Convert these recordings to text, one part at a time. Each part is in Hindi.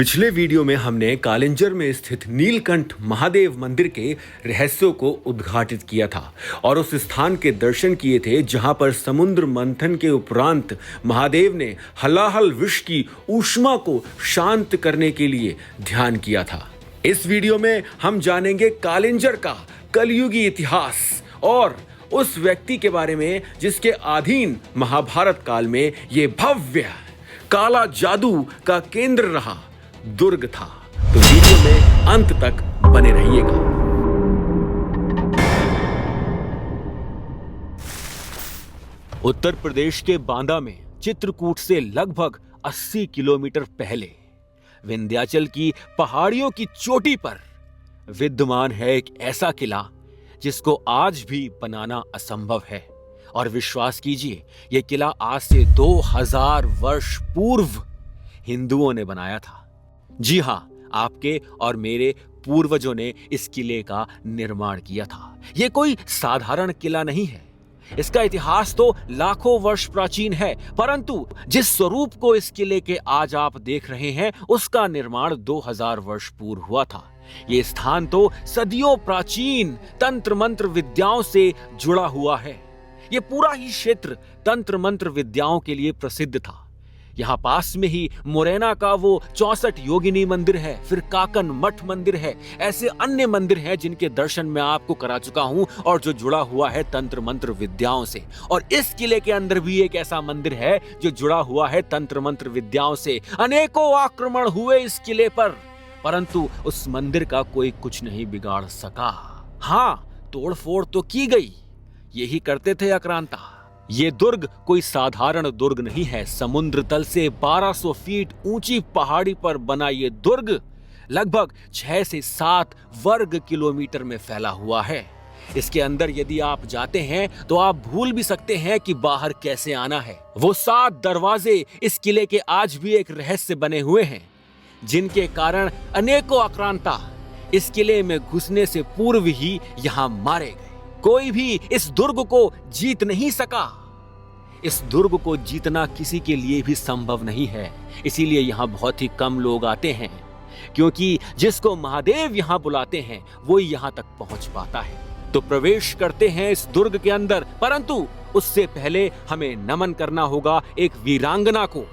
पिछले वीडियो में हमने कालिंजर में स्थित नीलकंठ महादेव मंदिर के रहस्यों को उद्घाटित किया था और उस स्थान के दर्शन किए थे जहां पर समुद्र मंथन के उपरांत महादेव ने हलाहल विष की ऊष्मा को शांत करने के लिए ध्यान किया था। इस वीडियो में हम जानेंगे कालिंजर का कलयुगी इतिहास और उस व्यक्ति के बारे में जिसके अधीन महाभारत काल में ये भव्य काला जादू का केंद्र रहा दुर्ग था। तो वीडियो में अंत तक बने रहिएगा। उत्तर प्रदेश के बांदा में चित्रकूट से लगभग 80 किलोमीटर पहले विंध्याचल की पहाड़ियों की चोटी पर विद्यमान है एक ऐसा किला जिसको आज भी बनाना असंभव है। और विश्वास कीजिए, यह किला आज से 2000 वर्ष पूर्व हिंदुओं ने बनाया था। जी हां, आपके और मेरे पूर्वजों ने इस किले का निर्माण किया था। यह कोई साधारण किला नहीं है। इसका इतिहास तो लाखों वर्ष प्राचीन है, परंतु जिस स्वरूप को इस किले के आज आप देख रहे हैं उसका निर्माण 2000 वर्ष पूर्व हुआ था। ये स्थान तो सदियों प्राचीन तंत्र मंत्र विद्याओं से जुड़ा हुआ है। ये पूरा ही क्षेत्र तंत्र मंत्र विद्याओं के लिए प्रसिद्ध था। यहाँ पास में ही मुरैना का वो 64 योगिनी मंदिर है, फिर काकन मठ मंदिर है। ऐसे अन्य मंदिर हैं जिनके दर्शन मैं आपको करा चुका हूँ और जो जुड़ा हुआ है तंत्र मंत्र विद्याओं से। और इस किले के अंदर भी एक ऐसा मंदिर है जो जुड़ा हुआ है तंत्र मंत्र विद्याओं से। अनेकों आक्रमण हुए इस किले पर, परंतु उस मंदिर का कोई कुछ नहीं बिगाड़ सका। हाँ, तोड़फोड़ तो की गई, यही करते थे आक्रांता। ये दुर्ग कोई साधारण दुर्ग नहीं है। समुद्र तल से 1200 फीट ऊंची पहाड़ी पर बना ये दुर्ग लगभग 6 से 7 वर्ग किलोमीटर में फैला हुआ है। इसके अंदर यदि आप जाते हैं तो आप भूल भी सकते हैं कि बाहर कैसे आना है। वो 7 दरवाजे इस किले के आज भी एक रहस्य बने हुए हैं, जिनके कारण अनेकों आक्रांता इस किले में घुसने से पूर्व ही यहां मारे गए। कोई भी इस दुर्ग को जीत नहीं सका। इस दुर्ग को जीतना किसी के लिए भी संभव नहीं है। इसीलिए यहाँ बहुत ही कम लोग आते हैं, क्योंकि जिसको महादेव यहाँ बुलाते हैं वो यहाँ तक पहुंच पाता है। तो प्रवेश करते हैं इस दुर्ग के अंदर, परंतु उससे पहले हमें नमन करना होगा एक वीरांगना को।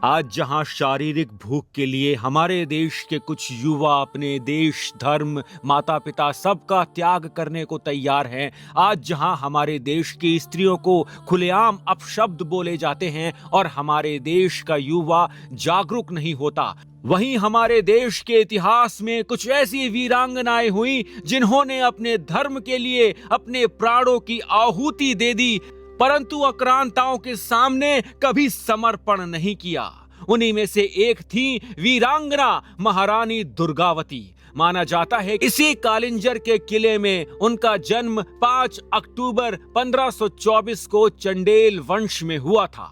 आज जहां शारीरिक भूख के लिए हमारे देश के कुछ युवा अपने देश, धर्म, माता पिता सबका त्याग करने को तैयार हैं, आज जहां हमारे देश की स्त्रियों को खुलेआम अपशब्द बोले जाते हैं और हमारे देश का युवा जागरूक नहीं होता, वहीं हमारे देश के इतिहास में कुछ ऐसी वीरांगनाएं हुई जिन्होंने अपने धर्म के लिए अपने प्राणों की आहुति दे दी, परंतु आक्रांताओं के सामने कभी समर्पण नहीं किया। उन्हीं में से एक थी वीरांगना महारानी दुर्गावती। माना जाता है इसी कालिंजर के किले में उनका जन्म 5 अक्टूबर 1524 को चंदेल वंश में हुआ था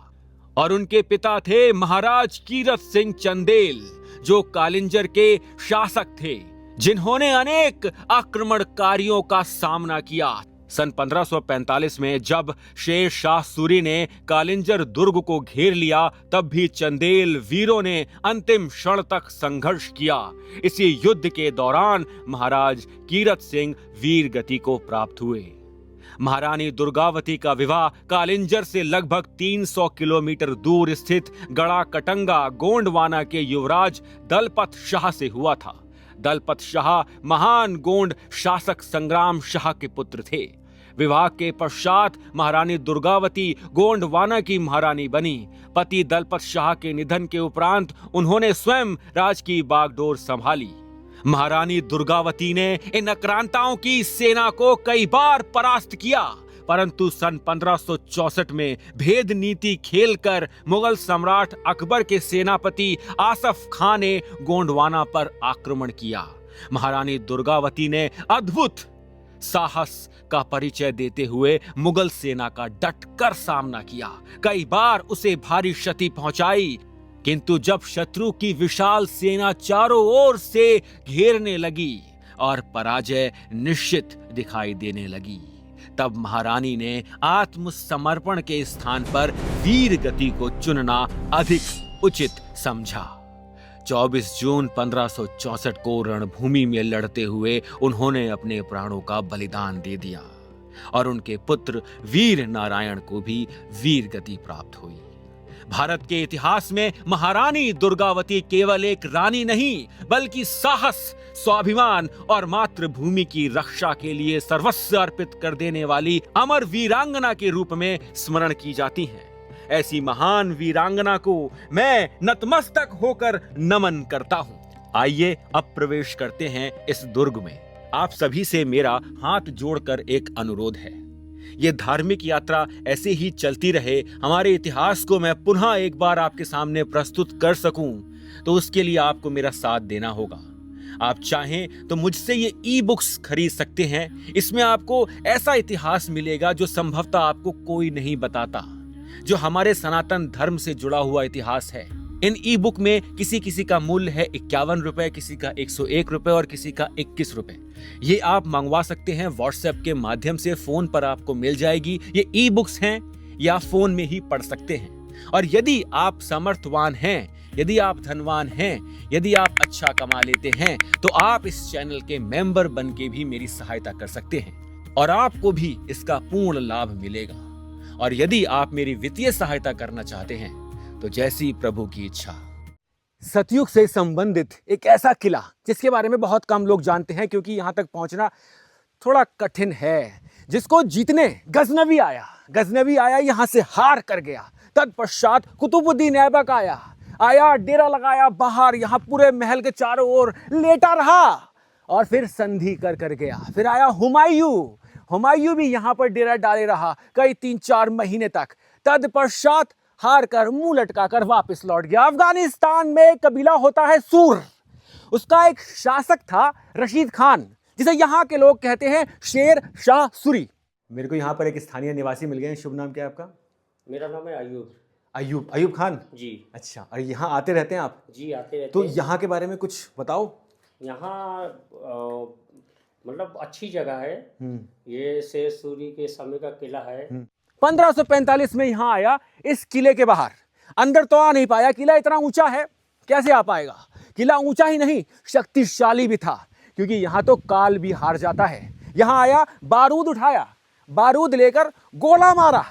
और उनके पिता थे महाराज कीरत सिंह चंदेल, जो कालिंजर के शासक थे, जिन्होंने अनेक आक्रमणकारियों का सामना किया। सन 1545 में जब शेर शाह सूरी ने कालिंजर दुर्ग को घेर लिया, तब भी चंदेल वीरों ने अंतिम क्षण तक संघर्ष किया। इसी युद्ध के दौरान महाराज कीरत सिंह वीर गति को प्राप्त हुए। महारानी दुर्गावती का विवाह कालिंजर से लगभग 300 किलोमीटर दूर स्थित गड़ा कटंगा गोंडवाना के युवराज दलपत शाह से हुआ था। दलपत शाह महान गोंड शासक संग्राम शाह के पुत्र थे। विवाह के पश्चात महारानी दुर्गावती गोंडवाना की महारानी बनी। पति दलपत शाह के निधन के उपरांत उन्होंने स्वयं राज की बागडोर संभाली। महारानी दुर्गावती ने इन आक्रांताओं की सेना को कई बार परास्त किया, परंतु सन 1564 में भेद नीति खेलकर मुगल सम्राट अकबर के सेनापति आसफ खान ने गोंडवाना पर आक्रमण किया। महारानी दुर्गावती ने अद्भुत साहस का परिचय देते हुए मुगल सेना का डटकर सामना किया, कई बार उसे भारी क्षति पहुंचाई, किंतु जब शत्रु की विशाल सेना चारों ओर से घेरने लगी और पराजय निश्चित दिखाई देने लगी, तब महारानी ने आत्मसमर्पण के स्थान पर वीर गति को चुनना अधिक उचित समझा। 24 जून 1564 को रणभूमि में लड़ते हुए उन्होंने अपने प्राणों का बलिदान दे दिया और उनके पुत्र वीर नारायण को भी वीर गति प्राप्त हुई। भारत के इतिहास में महारानी दुर्गावती केवल एक रानी नहीं, बल्कि साहस, स्वाभिमान और मातृभूमि की रक्षा के लिए सर्वस्व अर्पित कर देने वाली अमर वीरांगना के रूप में स्मरण की जाती हैं। ऐसी महान वीरांगना को मैं नतमस्तक होकर नमन करता हूं। आइए अब प्रवेश करते हैं इस दुर्ग में। आप सभी से मेरा हाथ जोड़कर एक अनुरोध है, ये धार्मिक यात्रा ऐसे ही चलती रहे, हमारे इतिहास को मैं पुनः एक बार आपके सामने प्रस्तुत कर सकूं, तो उसके लिए आपको मेरा साथ देना होगा। आप चाहें तो मुझसे ये ई बुक्स खरीद सकते हैं। इसमें आपको ऐसा इतिहास मिलेगा जो संभवतः आपको कोई नहीं बताता, जो हमारे सनातन धर्म से जुड़ा हुआ इतिहास है। इन ई बुक में किसी किसी का मूल्य है 51 रुपए, किसी का 101 रुपए और किसी का 21 रुपए। ये आप मंगवा सकते हैं व्हाट्सएप के माध्यम से, फोन पर आपको मिल जाएगी। ये ई बुक्स हैं या फोन में ही पढ़ सकते हैं। और यदि आप समर्थवान हैं, यदि आप धनवान हैं, यदि आप अच्छा कमा लेते हैं, तो आप इस चैनल के मेंबर बन के भी मेरी सहायता कर सकते हैं और आपको भी इसका पूर्ण लाभ मिलेगा। और यदि आप मेरी वित्तीय सहायता करना चाहते हैं तो जैसी प्रभु की इच्छा। सतयुग से संबंधित एक ऐसा किला जिसके बारे में बहुत कम लोग जानते हैं, क्योंकि यहां तक पहुंचना थोड़ा कठिन है, जिसको जीतने गजनवी आया, यहां से हार कर गया। तत्पश्चात कुतुबुद्दीन ऐबक आया, डेरा लगाया बाहर, यहां पूरे महल के चारों ओर लेटा रहा और फिर संधि कर गया। फिर आया हुमायूं भी यहां पर डेरा डाले रहा कई 3-4 महीने तक। तत्पश्चात हार कर मुंह लटका कर वापस लौट गया। अफगानिस्तान में एक कबीला होता है सूर, उसका एक शासक था रशीद खान, जिसे यहाँ के लोग कहते हैं शेर शाह सूरी। मेरे को यहाँ पर एक स्थानीय निवासी मिल गए। शुभ नाम क्या है आपका? मेरा नाम है अयूब। अयूब खान जी। अच्छा, और यहाँ आते रहते हैं आप? जी आते रहते तो हैं। यहाँ के बारे में कुछ बताओ। यहाँ मतलब अच्छी जगह है। ये शेर सूरी के समय का किला है। 1545 में यहाँ आया। इस किले के बाहर अंदर तो आ नहीं पाया, किला इतना ऊंचा है, कैसे आ पाएगा? किला ऊंचा ही नहीं, शक्तिशाली भी था, क्योंकि यहाँ तो काल भी हार जाता है। यहाँ आया, बारूद उठाया, बारूद लेकर गोला मारा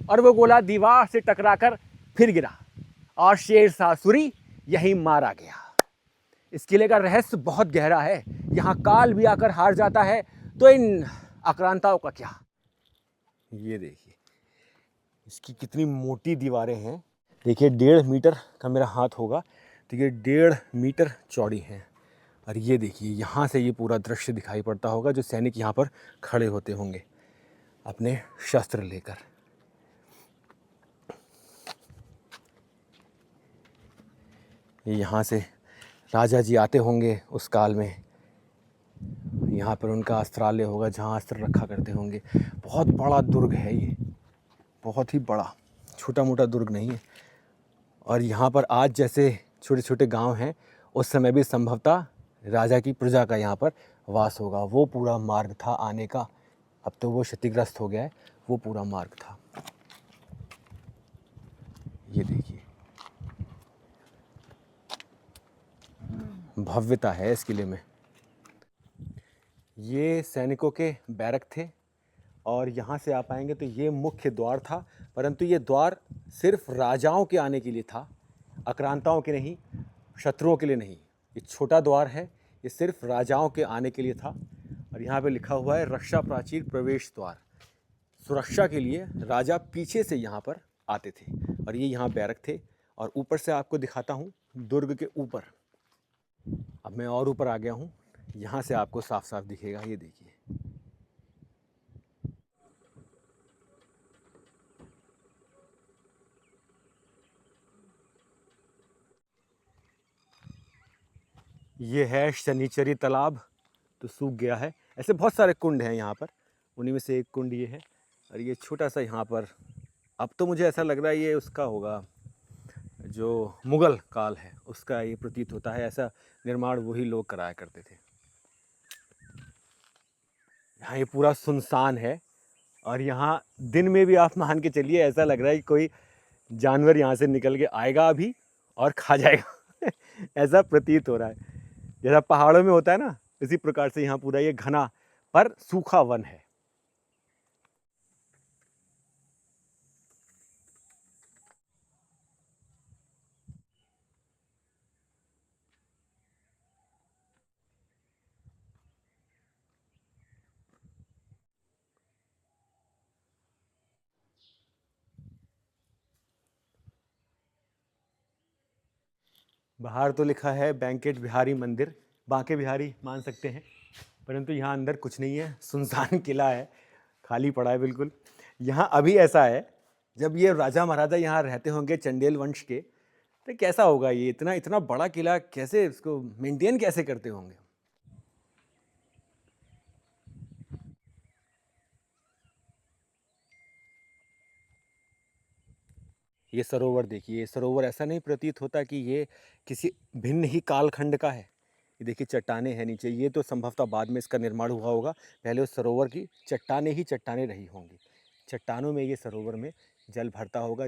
और वो गोला दीवार से टकराकर फिर गिरा और शेर शाह सूरी यहीं मारा गया। इस किले का रहस्य बहुत गहरा है। यहाँ काल भी आकर हार जाता है, तो इन आक्रांताओं का क्या? ये देखिए इसकी कितनी मोटी दीवारें हैं। देखिए 1.5 मीटर का मेरा हाथ होगा, तो ये 1.5 मीटर चौड़ी है। और ये देखिए यहाँ से ये पूरा दृश्य दिखाई पड़ता होगा, जो सैनिक यहाँ पर खड़े होते होंगे अपने शस्त्र लेकर। ये यहाँ से राजा जी आते होंगे उस काल में, यहाँ पर उनका अस्त्रालय होगा जहाँ अस्त्र रखा करते होंगे। बहुत बड़ा दुर्ग है ये, बहुत ही बड़ा, छोटा मोटा दुर्ग नहीं है। और यहाँ पर आज जैसे छोटे छोटे गांव हैं, उस समय भी संभवतः राजा की प्रजा का यहाँ पर वास होगा। वो पूरा मार्ग था आने का, अब तो वो क्षतिग्रस्त हो गया है, वो पूरा मार्ग था। ये देखिए भव्यता है इस किले में। ये सैनिकों के बैरक थे और यहाँ से आप आएंगे तो ये मुख्य द्वार था, परंतु ये द्वार सिर्फ राजाओं के आने के लिए था, आक्रांताओं के नहीं, शत्रुओं के लिए नहीं। ये छोटा द्वार है, ये सिर्फ राजाओं के आने के लिए था। और यहाँ पे लिखा हुआ है रक्षा प्राचीर प्रवेश द्वार। सुरक्षा के लिए राजा पीछे से यहाँ पर आते थे और ये यहाँ बैरक थे। और ऊपर से आपको दिखाता हूँ दुर्ग के ऊपर। अब मैं और ऊपर आ गया हूँ, यहाँ से आपको साफ साफ दिखेगा। ये देखिए ये है शनिचरी तालाब, तो सूख गया है। ऐसे बहुत सारे कुंड हैं यहाँ पर, उन्हीं में से एक कुंड ये है। और ये छोटा सा यहाँ पर, अब तो मुझे ऐसा लग रहा है ये उसका होगा, जो मुग़ल काल है उसका ये प्रतीत होता है। ऐसा निर्माण वही लोग कराया करते थे। यहाँ ये पूरा सुनसान है और यहाँ दिन में भी आप मान के चलिए ऐसा लग रहा है कि कोई जानवर यहाँ से निकल के आएगा अभी और खा जाएगा ऐसा प्रतीत हो रहा है। जैसा पहाड़ों में होता है ना, इसी प्रकार से यहाँ पूरा ये घना पर सूखा वन है। बाहर तो लिखा है बैंकेट बिहारी मंदिर, बांके बिहारी मान सकते हैं, परंतु यहाँ अंदर कुछ नहीं है, सुनसान किला है, खाली पड़ा है बिल्कुल। यहाँ अभी ऐसा है, जब ये राजा महाराजा यहाँ रहते होंगे चंदेल वंश के, तो कैसा होगा ये इतना इतना बड़ा किला, कैसे इसको मेंटेन कैसे करते होंगे। ये सरोवर देखिए, ये सरोवर ऐसा नहीं प्रतीत होता कि ये किसी भिन्न ही कालखंड का है। ये देखिए चट्टाने हैं नीचे, ये तो संभवतः बाद में इसका निर्माण हुआ होगा, पहले उस सरोवर की चट्टाने ही चट्टाने रही होंगी। चट्टानों में ये सरोवर में जल भरता होगा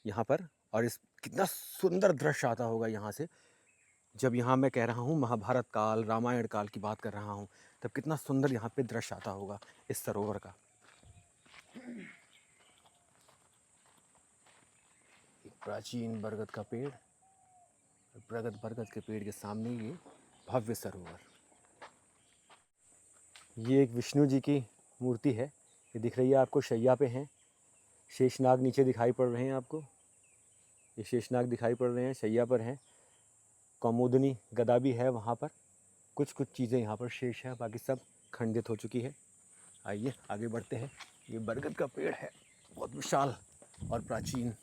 यहाँ पर, और इस कितना सुंदर दृश्य आता होगा यहाँ से। जब यहाँ मैं कह रहा हूँ महाभारत काल, रामायण काल की बात कर रहा हूँ, तब कितना सुंदर यहाँ पे दृश्य आता होगा इस सरोवर का। प्राचीन बरगद का पेड़, बरगद के पेड़ के सामने ये भव्य सरोवर। ये एक विष्णु जी की मूर्ति है, ये दिख रही है आपको, शैया पे हैं। शेषनाग नीचे दिखाई पड़ रहे हैं आपको, ये शेषनाग दिखाई पड़ रहे हैं, शैया पर हैं। कौमुदनी गदा भी है वहाँ पर, कुछ कुछ चीज़ें यहाँ पर शेष है, बाकी सब खंडित हो चुकी है। आइए आगे बढ़ते हैं। ये बरगद का पेड़ है, बहुत विशाल और प्राचीन।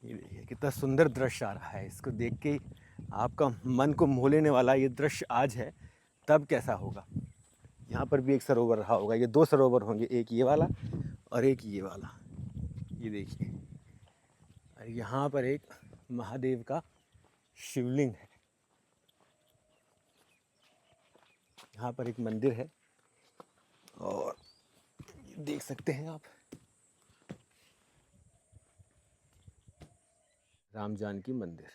ये देखिए कितना सुंदर दृश्य आ रहा है, इसको देख के आपका मन को मोह लेने वाला ये दृश्य आज है, तब कैसा होगा। यहाँ पर भी एक सरोवर रहा होगा, ये दो सरोवर होंगे, एक ये वाला और एक ये वाला। ये देखिए, और यहाँ पर एक महादेव का शिवलिंग है, यहाँ पर एक मंदिर है, और देख सकते हैं आप राम जानकी मंदिर।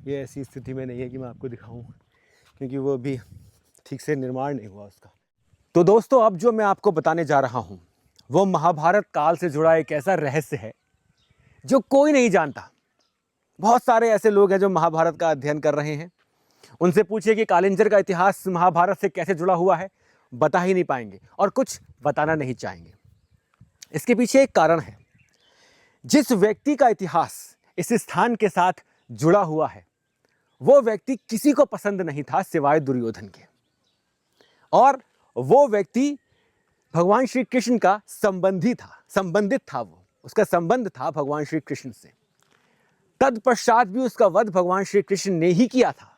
ये ऐसी स्थिति में नहीं है कि मैं आपको दिखाऊं, क्योंकि वो अभी ठीक से निर्माण नहीं हुआ उसका। तो दोस्तों, अब जो मैं आपको बताने जा रहा हूं वो महाभारत काल से जुड़ा एक ऐसा रहस्य है जो कोई नहीं जानता। बहुत सारे ऐसे लोग हैं जो महाभारत का अध्ययन कर रहे हैं, उनसे पूछिए कि कालिंजर का इतिहास महाभारत से कैसे जुड़ा हुआ है, बता ही नहीं पाएंगे और कुछ बताना नहीं चाहेंगे। इसके पीछे एक कारण है। जिस व्यक्ति का इतिहास इस स्थान के साथ जुड़ा हुआ है, वो व्यक्ति किसी को पसंद नहीं था सिवाय दुर्योधन के, और वो व्यक्ति भगवान श्री कृष्ण का संबंधित था, वो उसका संबंध था भगवान श्री कृष्ण से। तत्पश्चात भी उसका वध भगवान श्री कृष्ण ने ही किया था।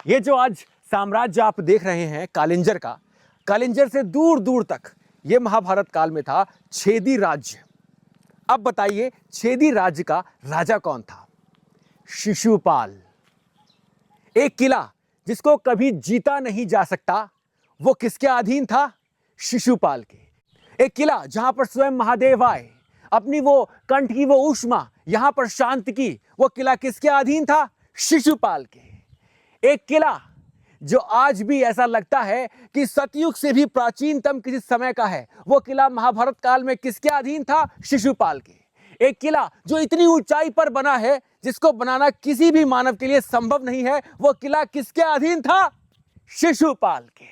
ये जो आज साम्राज्य आप देख रहे हैं कालिंजर का, कालिंजर से दूर दूर तक ये महाभारत काल में था छेदी राज्य। अब बताइए, छेदी राज्य का राजा कौन था? शिशुपाल। एक किला जिसको कभी जीता नहीं जा सकता, वो किसके अधीन था? शिशुपाल के। एक किला जहां पर स्वयं महादेव आए, अपनी वो कंठ की वो ऊष्मा यहां पर शांत की, वो किला किसके अधीन था? शिशुपाल के। एक किला जो आज भी ऐसा लगता है कि सतयुग से भी प्राचीनतम किसी समय का है, वो किला महाभारत काल में किसके अधीन था? शिशुपाल के। एक किला जो इतनी ऊंचाई पर बना है जिसको बनाना किसी भी मानव के लिए संभव नहीं है, वो किला किसके अधीन था? शिशुपाल के।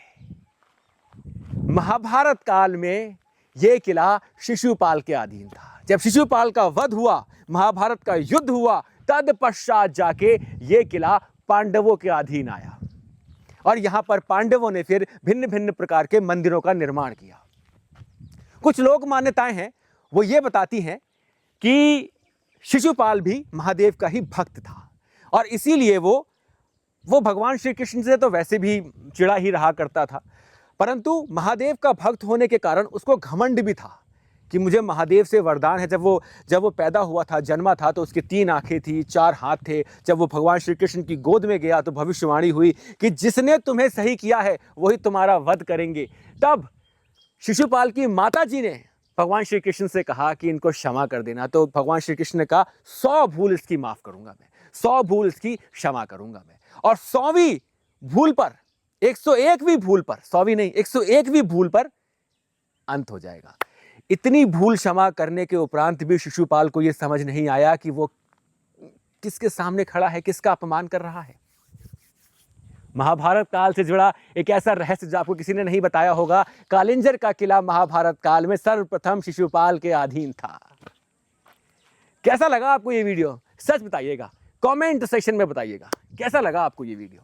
महाभारत काल में यह किला शिशुपाल के अधीन था। जब शिशुपाल का वध हुआ, महाभारत का युद्ध हुआ, तत्पश्चात जाके यह किला पांडवों के अधीन आया, और यहां पर पांडवों ने फिर भिन्न भिन्न प्रकार के मंदिरों का निर्माण किया। कुछ लोक मान्यताएं हैं, वो ये बताती हैं कि शिशुपाल भी महादेव का ही भक्त था, और इसीलिए वो भगवान श्री कृष्ण से तो वैसे भी चिढ़ा ही रहा करता था, परंतु महादेव का भक्त होने के कारण उसको घमंड भी था कि मुझे महादेव से वरदान है। जब वो पैदा हुआ था, जन्मा था, तो उसके 3 आंखें थी, 4 हाथ थे। जब वो भगवान श्री कृष्ण की गोद में गया तो भविष्यवाणी हुई कि जिसने तुम्हें सही किया है वही तुम्हारा वध करेंगे। तब शिशुपाल की माता जी ने भगवान श्री कृष्ण से कहा कि इनको क्षमा कर देना। तो भगवान श्री कृष्ण ने कहा 100 भूल इसकी माफ करूंगा मैं, 100 भूल इसकी क्षमा करूंगा मैं। और 100वीं भूल पर, 101वीं भूल पर, 100वीं नहीं 101वीं भूल पर अंत हो जाएगा। इतनी भूल क्षमा करने के उपरांत भी शिशुपाल को यह समझ नहीं आया कि वो किसके सामने खड़ा है, किसका अपमान कर रहा है। महाभारत काल से जुड़ा एक ऐसा रहस्य जो आपको किसी ने नहीं बताया होगा, कालिंजर का किला महाभारत काल में सर्वप्रथम शिशुपाल के अधीन था। कैसा लगा आपको ये वीडियो? सच बताइएगा, कमेंट सेक्शन में बताइएगा कैसा लगा आपको ये वीडियो।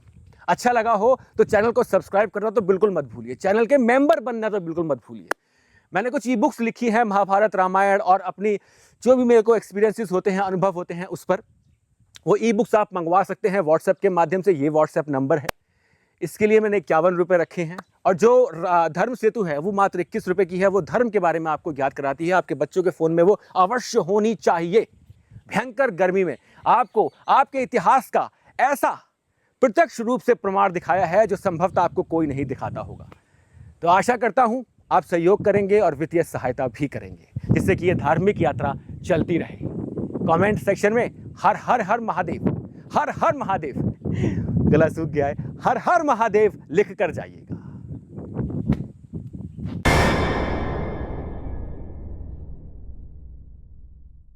अच्छा लगा हो तो चैनल को सब्सक्राइब करना तो बिल्कुल मत भूलिए, चैनल के मेंबर बनना तो बिल्कुल मत भूलिए। मैंने कुछ ई बुक्स लिखी हैं महाभारत रामायण और अपनी जो भी मेरे को एक्सपीरियंसेस होते हैं, अनुभव होते हैं, उस पर वो ई बुक्स आप मंगवा सकते हैं व्हाट्सएप के माध्यम से। ये व्हाट्सएप नंबर है, इसके लिए मैंने 51 रुपये रखे हैं। और जो धर्म सेतु है वो मात्र 21 रुपये की है। वो धर्म के बारे में आपको ज्ञात कराती है। आपके बच्चों के फ़ोन में वो अवश्य होनी चाहिए। भयंकर गर्मी में आपको आपके इतिहास का ऐसा प्रत्यक्ष रूप से प्रमाण दिखाया है जो संभवतः आपको कोई नहीं दिखाता होगा। तो आशा करता हूं आप सहयोग करेंगे और वित्तीय सहायता भी करेंगे, जिससे कि ये धार्मिक यात्रा चलती रहे। कमेंट सेक्शन में हर हर हर महादेव, हर हर महादेव, गला सूख गया है, हर हर महादेव लिख कर जाइए।